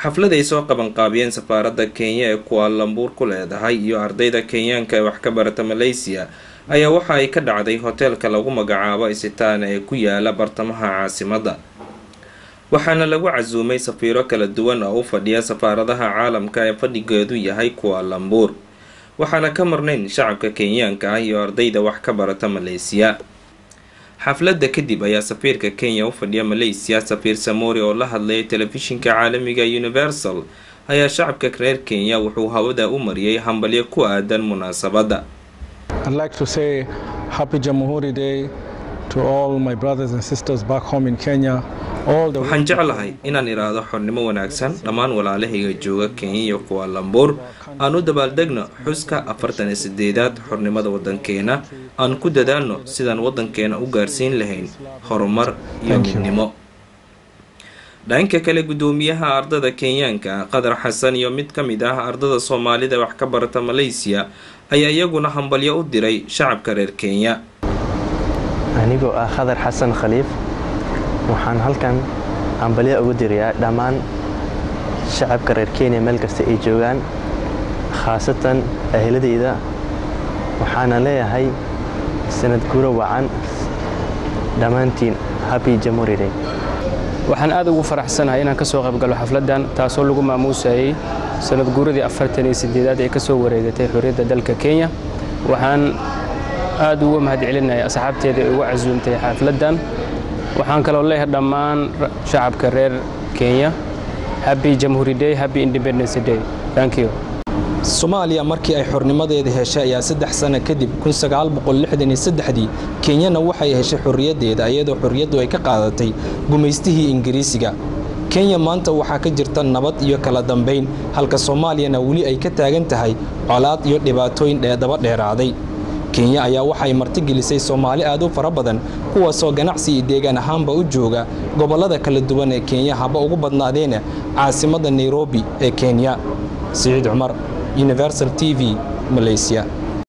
xaflad ay soo qaban qaabiyeen safaaradda Kenya ee Kuala Lumpur ku leedahay iyo ardayda Kenyaanka ee wax ka barata Malaysia ayaa waxa ay ka dhacday hoteelka lagu magacaabo Isitaan ee ku yaala bartamaha caasimadda. waxaana lagu casuumay safiiro kala duwan oo u fadhiya safaaradaha caalamka ee fadhigeedu yahay Kuala Lumpur. waxaana ka marnayn shacabka Kenyaanka ah iyo ardayda wax ka barata Malaysia. xafladda kadib ayaa safiirka Kenya u fadhiya Malaysia Safiir Samori oo la hadlay telefishinka caalamiga Universal ayaa shacabka reer Kenya wuxuu hawada u mariyay hambalyo ku aadan munaasabadda. I'd like to say happy Jamhuri Day to all my brothers and sisters back home in Kenya. waxaan jeclahay inaan iraahdo xornimo wanaagsan dhammaan walaalahayga jooga Kenya iyo Kuala Lumpur. aan u dabaaldegno xuska 48aad xornimada wadankeena. aan ku dadaalno sidaan wadankeena u gaarsiin lahayn horumar iyo midnimo. dhanka kale gudoomiyaha ardada Kenyaanka Qadar Xasan iyo mid ka mid ah ardada Soomaalida wax ka barata Malaysia ayaa iyaguna hambalyo u diray shacabka reer Kenya. anigoo ah Qadar Xasan Khaliif waxaan halkan hambalyo ugu dirayaa dhammaan shacabka reer Kenya meel kasta ay joogaan, khaasatan ahladeyda. waxaana leeyahay sanad guuro wacan dhammaantiin. happy Jamhuri Day. waxaan aad ugu faraxsanahay inaan ka soo qayb galo xafladan taasoo lagu maamuusayay sanad guuradii 48aad ee ka soo wareegatay xorriyadda dalka Kenya. waxaan aad ugu mahadcelinayaa asxaabteeda ee ugu casuumtay xafladan. waxaan kaloo leeyahay dhammaan shacabka reer Kenya happy Jamhuri Day, happy Independence Day. Thank you. Soomaaliya markii ay xornimadeeda heshay ayaa 3 sano kadib 1963 Kenyana waxay heshay xorriyadeeda iyadoo xorriyadu ay ka qaadatay gumaystihii Ingiriisiga. Kenya maanta waxaa ka jirta nabad iyo kala dambeyn, halka Soomaaliyana wali ay ka taagan tahay colaad iyo dhibaatooyin daba dheeraaday. Kenya ayaa waxay martigelisay Soomaali aad u fara badan kuwaasoo ganacsi iyo deegaan ahaanba u jooga gobolada kala duwan ee Kenya haba ugu badnaadeen caasimadda Nairobi ee Kenya. Saciid Cumar, Universal TV, Malaysia.